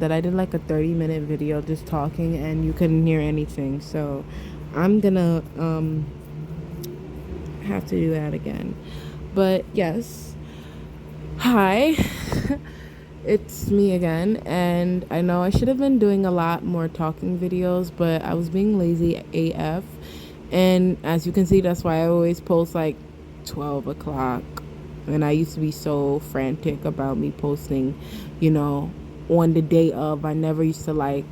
that I did like a 30-minute video just talking and you couldn't hear anything. So I'm gonna have to do that again. But yes, hi. It's me again, and I know I should have been doing a lot more talking videos, but I was being lazy AF. And as you can see, that's why I always post like 12 o'clock. And I used to be so frantic about me posting, you know, on the day of. I never used to like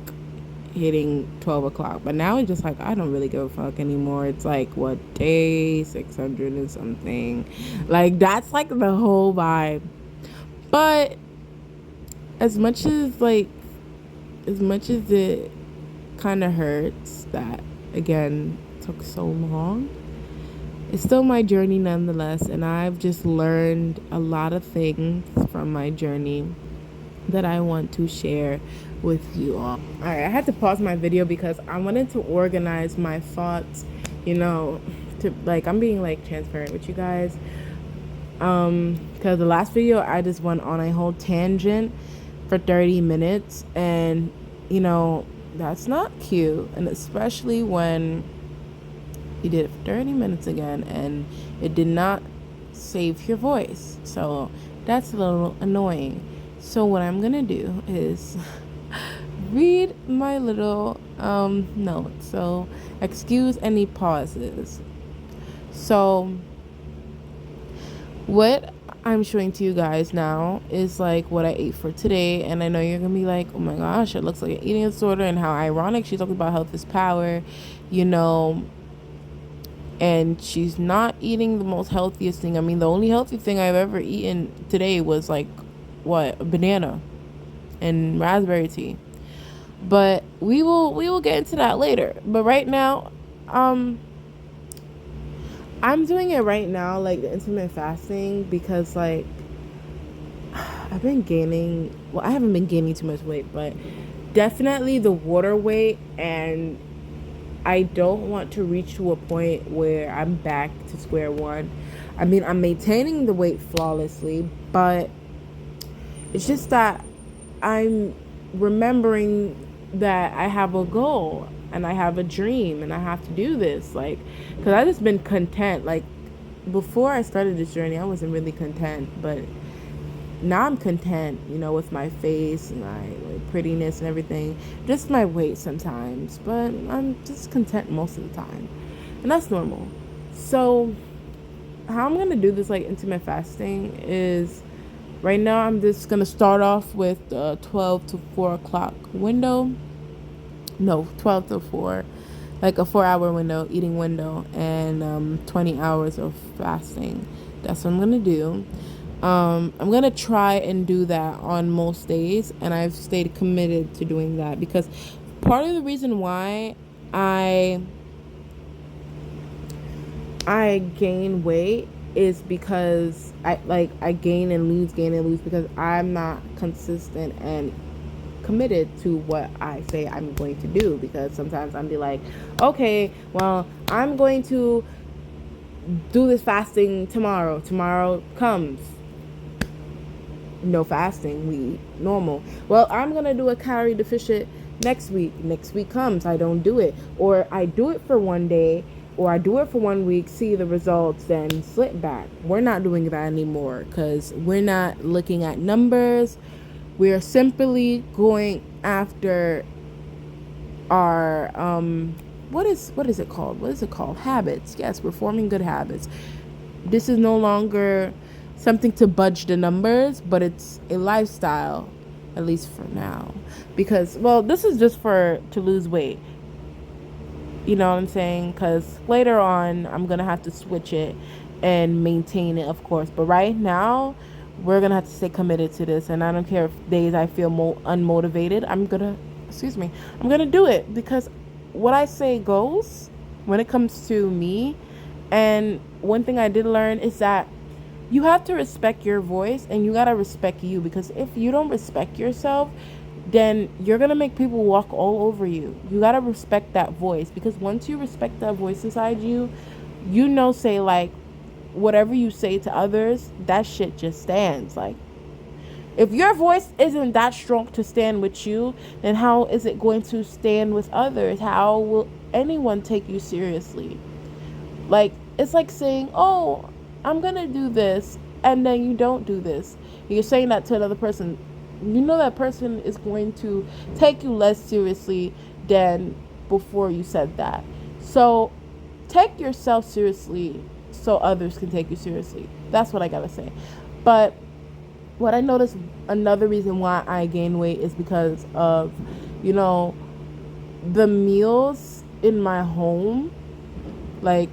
hitting 12 o'clock. But now it's just like, I don't really give a fuck anymore. It's like, what, day 600 and something. Like, that's like the whole vibe. But as much as like, as much as it kind of hurts that, again, took so long, it's still my journey nonetheless, and I've just learned a lot of things from my journey that I want to share with you all. Alright, I had to pause my video because I wanted to organize my thoughts, you know, to like, I'm being like transparent with you guys. Because the last video I just went on a whole tangent for 30 minutes, and you know, that's not cute, and especially when you did it for 30 minutes again and it did not save your voice. So that's a little annoying. So what I'm gonna do is read my little notes. So excuse any pauses. So what I'm showing to you guys now is like what I ate for today, and I know you're gonna be like, oh my gosh, it looks like an eating disorder, and how ironic she's talking about health is power, you know, and she's not eating the most healthiest thing. I mean, the only healthy thing I've ever eaten today was like, what, a banana and raspberry tea. But we will get into that later. But right now, I'm doing it right now, like the intermittent fasting, because like I've been gaining. Well, I haven't been gaining too much weight, but definitely the water weight, and I don't want to reach to a point where I'm back to square one. I mean, I'm maintaining the weight flawlessly, but it's just that I'm remembering that I have a goal and I have a dream and I have to do this. Like, because I've just been content. Like, before I started this journey, I wasn't really content, but now I'm content, you know, with my face and my like, prettiness and everything. Just my weight sometimes, but I'm just content most of the time, and that's normal. So how I'm gonna do this like intermittent fasting is, right now I'm just gonna start off with the 12 to 4 o'clock window. No, 12 to 4, like a 4-hour window, eating window, and 20 hours of fasting. That's what I'm gonna do. I'm gonna try and do that on most days, and I've stayed committed to doing that because part of the reason why I gain weight is because I gain and lose because I'm not consistent and committed to what I say I'm going to do. Because sometimes I'm be like, okay, well, I'm going to do this fasting tomorrow. Tomorrow comes, no fasting, we eat normal. Well, I'm gonna do a calorie deficit next week. Next week comes, I don't do it, or I do it for one day, or I do it for 1 week, see the results, then slip back. We're not doing that anymore because we're not looking at numbers. We're simply going after our what is it called? What is it called? Habits. Yes, we're forming good habits. This is no longer something to budge the numbers, but it's a lifestyle, at least for now. Because, well, this is just for to lose weight. You know what I'm saying? Because later on, I'm going to have to switch it and maintain it, of course. But right now, we're going to have to stay committed to this. And I don't care if days I feel unmotivated. I'm going to do it. Because what I say goes when it comes to me. And one thing I did learn is that you have to respect your voice and you got to respect you. Because if you don't respect yourself, then you're going to make people walk all over you. You got to respect that voice, because once you respect that voice inside you, you know, say like whatever you say to others, that shit just stands. Like, If your voice isn't that strong to stand with you, then how is it going to stand with others? How will anyone take you seriously? Like, it's like saying, oh, I'm gonna do this, and then you don't do this. You're saying that to another person. You know that person is going to take you less seriously than before you said that. So take yourself seriously so others can take you seriously. That's what I gotta say. But what I noticed, another reason why I gain weight is because of, you know, the meals in my home. Like,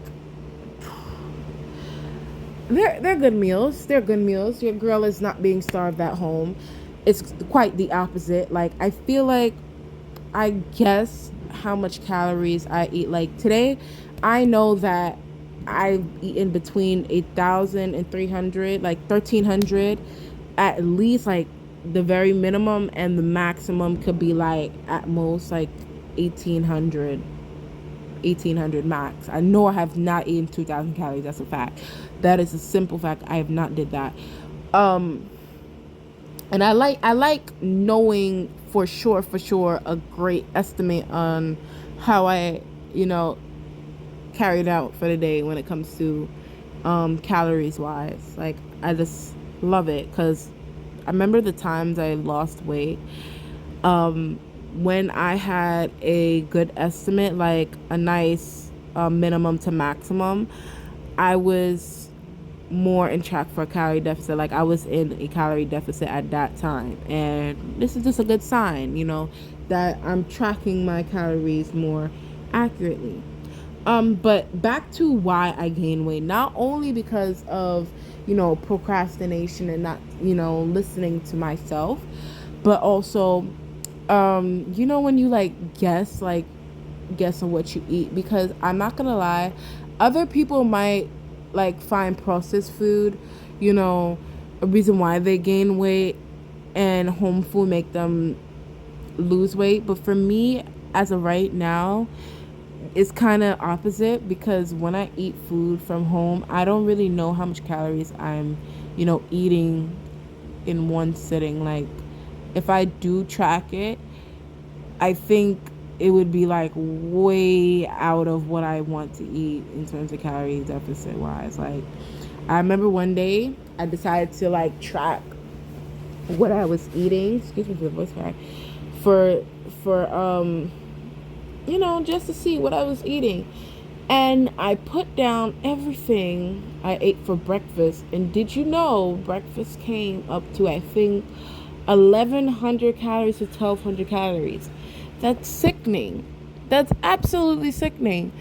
they're good meals. They're good meals. Your girl is not being starved at home. It's quite the opposite. Like, I feel like I guess how much calories I eat. Like today, I know that I've eaten between 8,000 and 300, like 1,300, at least. Like the very minimum, and the maximum could be like at most like 1,800. 1,800 max. I know I have not eaten 2,000 calories. That's a fact. That is a simple fact. I have not did that. Um, and I like knowing for sure a great estimate on how I, you know, carried out for the day when it comes to calories wise. Like, I just love it because I remember the times I lost weight, when I had a good estimate, like a nice minimum to maximum. I was more in track for a calorie deficit. Like, I was in a calorie deficit at that time, and this is just a good sign, you know, that I'm tracking my calories more accurately. But back to why I gain weight. Not only because of, you know, procrastination and not, you know, listening to myself, but also, you know, when you guess on what you eat. Because I'm not gonna lie, other people might like find processed food, you know, a reason why they gain weight, and home food make them lose weight. But for me, as of right now, it's kind of opposite, because when I eat food from home, I don't really know how much calories I'm, you know, eating in one sitting. Like, if I do track it, I think it would be like way out of what I want to eat in terms of calorie deficit wise. Like, I remember one day I decided to like track what I was eating. Excuse me for the voice crack. For you know, just to see what I was eating. And I put down everything I ate for breakfast. And did you know breakfast came up to, I think, 1,100 calories to 1,200 calories? That's sickening. That's absolutely sickening.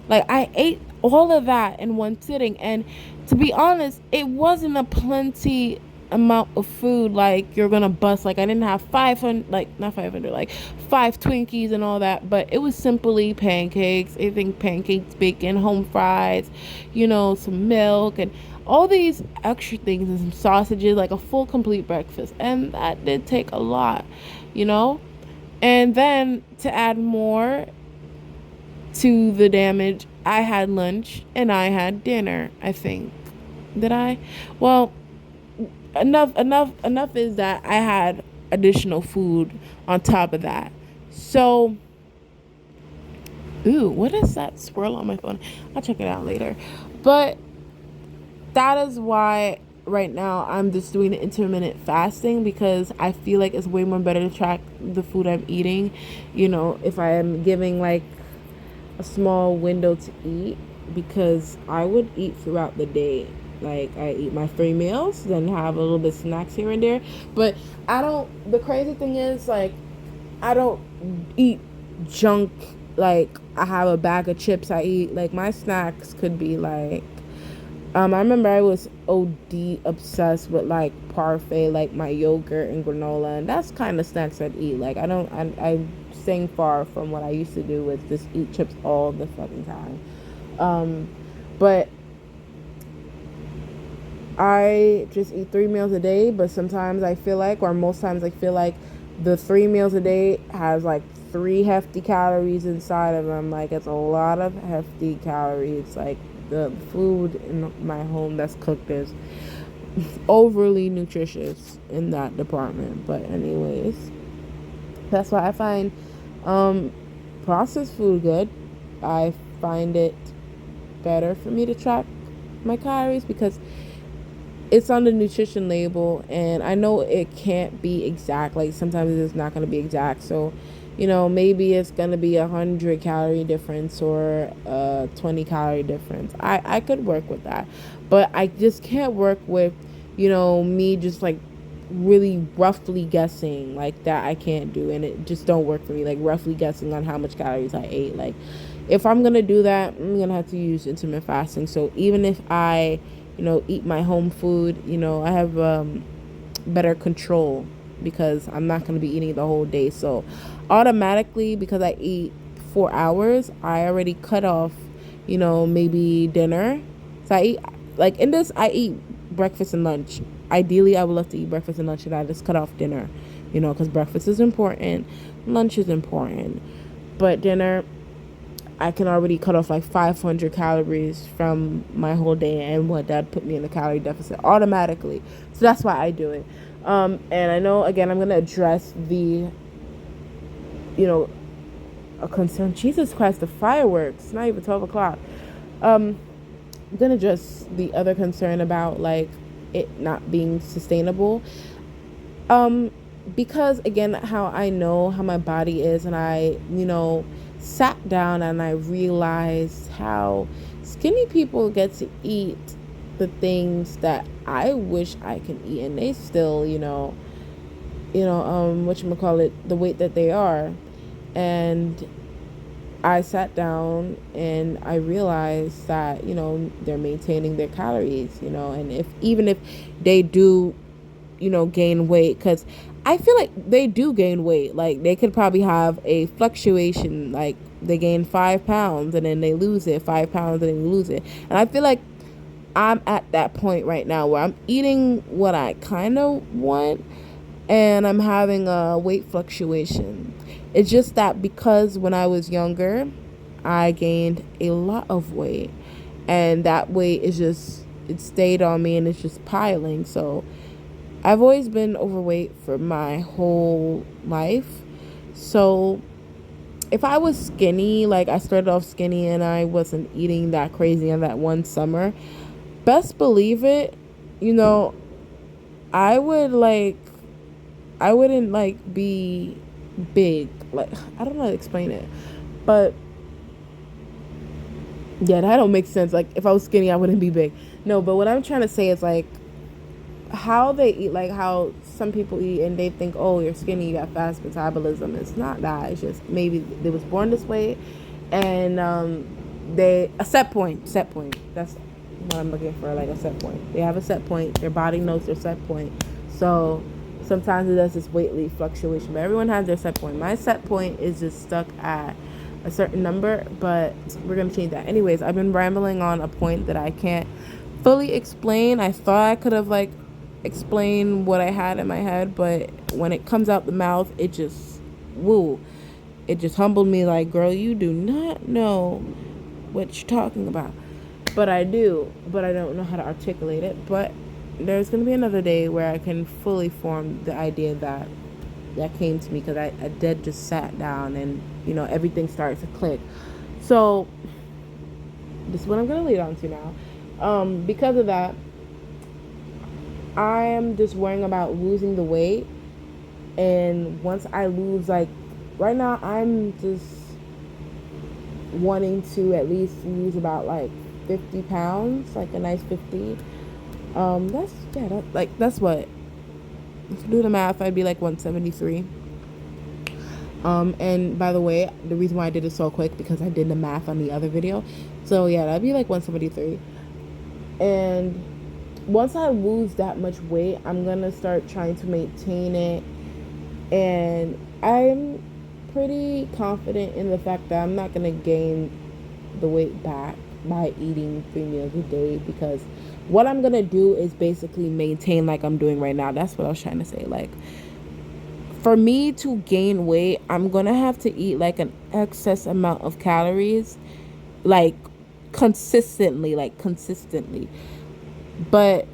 Like, I ate all of that in one sitting. And to be honest, it wasn't a plenty amount of food like you're gonna bust. Like, I didn't have 500, like not 500, like 5 Twinkies and all that, but it was simply pancakes. I think pancakes, bacon, home fries, you know, some milk, and all these extra things, and some sausages, like a full complete breakfast. And that did take a lot, you know. And then to add more to the damage, I had lunch and I had dinner, I think. Did I? Well, enough is that I had additional food on top of that. So, ooh, what is that swirl on my phone? I'll check it out later. But that is why right now I'm just doing the intermittent fasting, because I feel like it's way more better to track the food I'm eating. You know, if I am giving like a small window to eat, because I would eat throughout the day. Like, I eat my 3 meals, then have a little bit of snacks here and there. But I don't, the crazy thing is, like, I don't eat junk. Like, I have a bag of chips I eat. Like, my snacks could be like, I remember I was OD obsessed with like parfait, like my yogurt and granola, and that's kind of snacks I'd eat. Like, I'm staying far from what I used to do with just eat chips all the fucking time. But I just eat 3 meals a day, but sometimes I feel like, or most times I feel like, the 3 meals a day has like 3 hefty calories inside of them. Like, it's a lot of hefty calories. Like, the food in my home that's cooked is overly nutritious in that department. But anyways, that's why I find um, processed food good. I find it better for me to track my calories because it's on the nutrition label, and I know it can't be exact. Like sometimes it's not going to be exact. So, maybe it's going to be 100 calorie difference or a 20 calorie difference. I could work with that, but I just can't work with, me just like really roughly guessing like that. I can't do, and it just don't work for me. Like roughly guessing on how much calories I ate. Like if I'm gonna do that, I'm gonna have to use intermittent fasting. So even if I, eat my home food, I have better control because I'm not gonna be eating the whole day. So automatically, because I eat 4 hours, I already cut off, maybe dinner. So I eat like in this, I eat breakfast and lunch. Ideally, I would love to eat breakfast and lunch, and I just cut off dinner, because breakfast is important, lunch is important, but dinner, I can already cut off like 500 calories from my whole day, and what that put me in a calorie deficit automatically. So that's why I do it. And I know again I'm gonna address the, a concern. Jesus Christ, the fireworks! It's not even 12 o'clock. I'm gonna address the other concern about like it not being sustainable. Um, because again, how I know how my body is, and I, sat down and I realized how skinny people get to eat the things that I wish I can eat, and they still, whatchamacallit, the weight that they are. And I sat down and I realized that, they're maintaining their calories, and even if they do, gain weight, because I feel like they do gain weight. Like they could probably have a fluctuation, like they gain 5 pounds and then they lose it, 5 pounds and then they lose it. And I feel like I'm at that point right now where I'm eating what I kind of want and I'm having a weight fluctuation. It's just that because when I was younger, I gained a lot of weight, and that weight is just, it stayed on me and it's just piling. So I've always been overweight for my whole life. So if I was skinny, like I started off skinny and I wasn't eating that crazy in that one summer, best believe it, you know, I would like, I wouldn't like be big. Like, I don't know how to explain it. But yeah, that don't make sense. Like if I was skinny, I wouldn't be big. No, but what I'm trying to say is like how they eat, like how some people eat and they think, oh, you're skinny, you got fast metabolism. It's not that. It's just maybe they was born this way, and they a set point. That's what I'm looking for, like a set point. They have a set point. Their body knows their set point. So sometimes it does this weight fluctuation, but everyone has their set point. My set point is just stuck at a certain number, but we're gonna change that. Anyways, I've been rambling on a point that I can't fully explain. I thought I could have like explained what I had in my head, but when it comes out the mouth, it just woo. It just humbled me like, girl, you do not know what you're talking about. But I do, but I don't know how to articulate it. But there's gonna be another day where I can fully form the idea that came to me, because I did just sat down and everything started to click. So this is what I'm gonna lead on to now. Because of that, I am just worrying about losing the weight, and once I lose, like right now I'm just wanting to at least lose about like 50 pounds, like a nice 50. That's what, if you do the math, I'd be like 173. And by the way, the reason why I did it so quick, because I did the math on the other video. So yeah, that'd be like 173. And once I lose that much weight, I'm gonna start trying to maintain it. And I'm pretty confident in the fact that I'm not gonna gain the weight back by eating 3 meals a day, because what I'm gonna do is basically maintain like I'm doing right now. That's what I was trying to say. Like, for me to gain weight, I'm gonna have to eat like an excess amount of calories, like consistently. But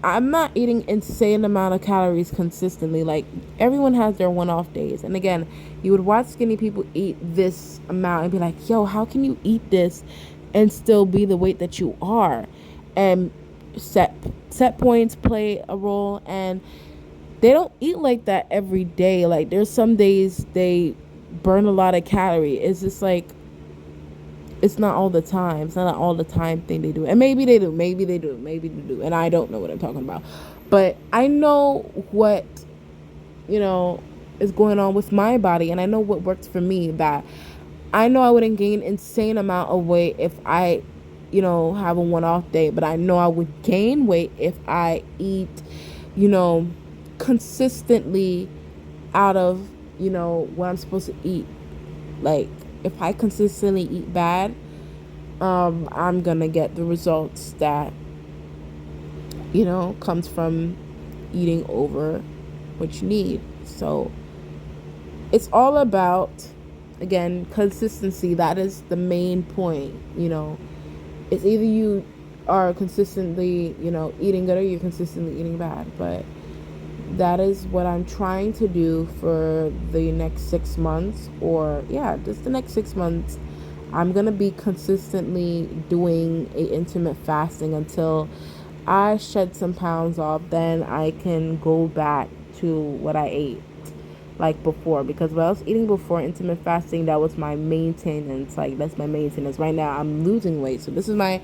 I'm not eating insane amount of calories consistently. Like, everyone has their one-off days. And again, you would watch skinny people eat this amount and be like, yo, how can you eat this and still be the weight that you are? And set points play a role, and they don't eat like that every day. Like, there's some days they burn a lot of calorie. It's just like, it's not all the time. It's not an all the time thing they do. And maybe they do. Maybe they do. Maybe they do. And I don't know what I'm talking about. But I know what, you know, is going on with my body. And I know what works for me. That I know I wouldn't gain insane amount of weight if I, have a one-off day. But I know I would gain weight if I eat, consistently out of, what I'm supposed to eat. Like, if I consistently eat bad, I'm gonna get the results that, comes from eating over what you need. So it's all about, again, consistency. That is the main point. It's either you are consistently, eating good, or you're consistently eating bad. But that is what I'm trying to do for the next 6 months, or just the next 6 months. I'm gonna be consistently doing a intermittent fasting until I shed some pounds off. Then I can go back to what I ate like before, because what I was eating before intermittent fasting, that was my maintenance. Like, that's my maintenance. Right now I'm losing weight, so this is my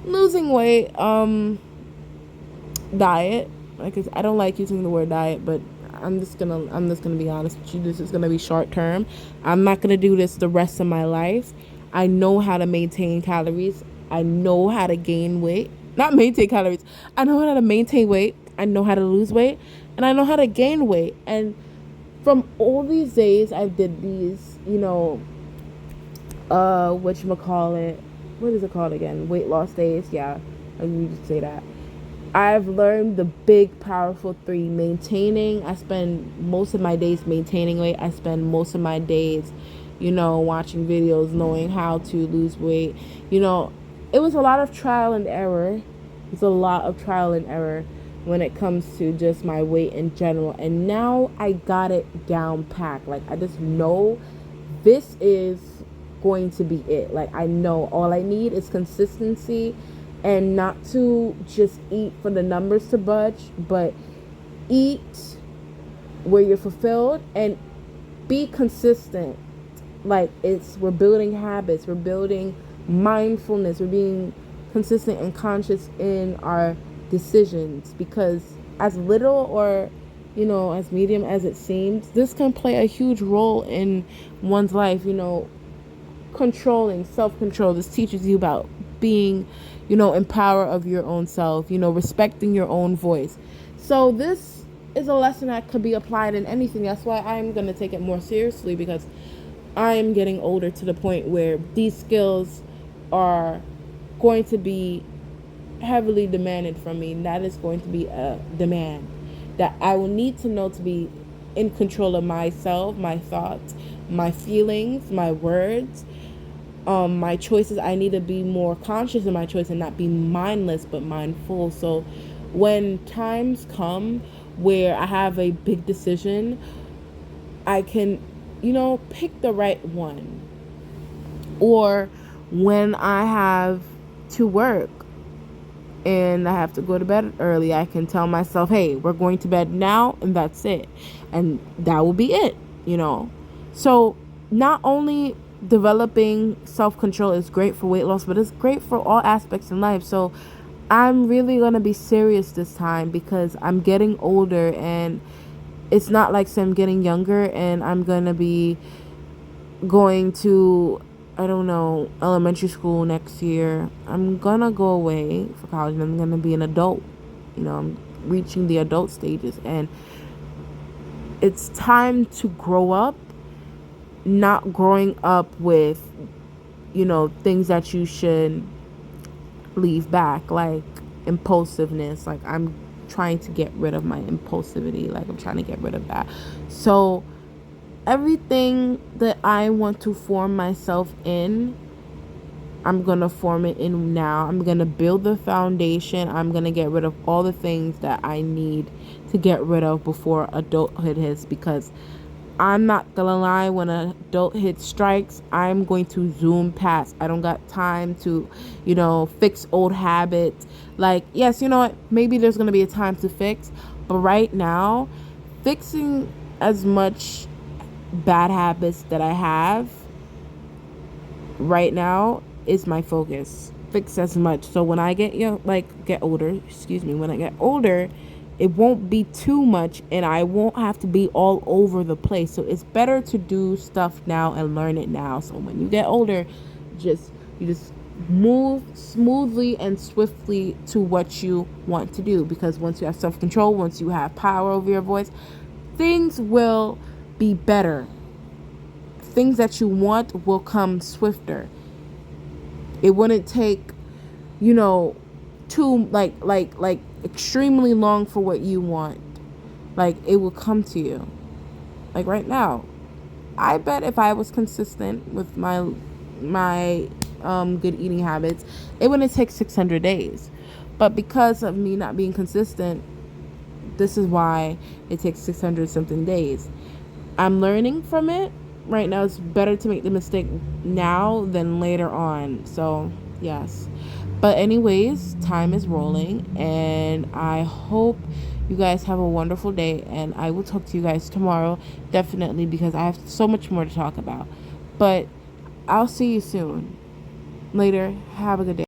losing weight diet. Like, I don't like using the word diet, but I'm just gonna be honest with you. This is gonna be short term. I'm not gonna do this the rest of my life. I know how to maintain calories. I know how to gain weight. Not maintain calories. I know how to maintain weight. I know how to lose weight, and I know how to gain weight. And from all these days, I did these, whatchamacallit, what is it called again? Weight loss days. Yeah, I usually say that. I've learned the big, powerful 3. Maintaining. I spend most of my days maintaining weight. I spend most of my days, watching videos, knowing how to lose weight. It was a lot of trial and error. It's a lot of trial and error when it comes to just my weight in general. And now I got it down packed. Like, I just know this is going to be it. Like, I know all I need is consistency, and not to just eat for the numbers to budge, but eat where you're fulfilled and be consistent. Like, we're building habits, we're building mindfulness, we're being consistent and conscious in our decisions, because as little or as medium as it seems, this can play a huge role in one's life. Controlling, self-control. This teaches you about being, in power of your own self, respecting your own voice. So this is a lesson that could be applied in anything. That's why I'm going to take it more seriously, because I'm getting older to the point where these skills are going to be heavily demanded from me. And that is going to be a demand that I will need to know to be in control of myself, my thoughts, my feelings, my words, my choices. I need to be more conscious of my choice and not be mindless but mindful. So when times come where I have a big decision, I can, pick the right one. Or when I have to work and I have to go to bed early, I can tell myself, hey, we're going to bed now, and that's it. And that will be it, So not only developing self-control is great for weight loss, but it's great for all aspects in life. So I'm really going to be serious this time, because I'm getting older, and it's not like I'm getting younger and I'm going to be going to, I don't know, elementary school next year. I'm going to go away for college, and I'm going to be an adult. I'm reaching the adult stages, and it's time to grow up, not growing up with, things that you should leave back, like impulsiveness. Like, I'm trying to get rid of my impulsivity. Like, I'm trying to get rid of that. So everything that I want to form myself in I'm going to form it in now. I'm going to build the foundation. I'm going to get rid of all the things that I need to get rid of before adulthood hits, because I'm not gonna lie, when adulthood strikes, I'm going to zoom past. I don't got time to, fix old habits. Like, yes, you know what? Maybe there's gonna be a time to fix, but right now, fixing as much bad habits that I have right now is my focus. Fix as much. So when I get older, when I get older, it won't be too much and I won't have to be all over the place. So it's better to do stuff now and learn it now. So when you get older, you just move smoothly and swiftly to what you want to do, because once you have self-control, once you have power over your voice, things will be better. Things that you want will come swifter. It wouldn't take, too like extremely long for what you want. Like, it will come to you. Like right now, I bet if I was consistent with my good eating habits, it wouldn't take 600 days. But because of me not being consistent, this is why it takes 600 something days. I'm learning from it. Right now, it's better to make the mistake now than later on. So, yes. But anyways, time is rolling, and I hope you guys have a wonderful day, and I will talk to you guys tomorrow, definitely, because I have so much more to talk about. But I'll see you soon. Later. Have a good day.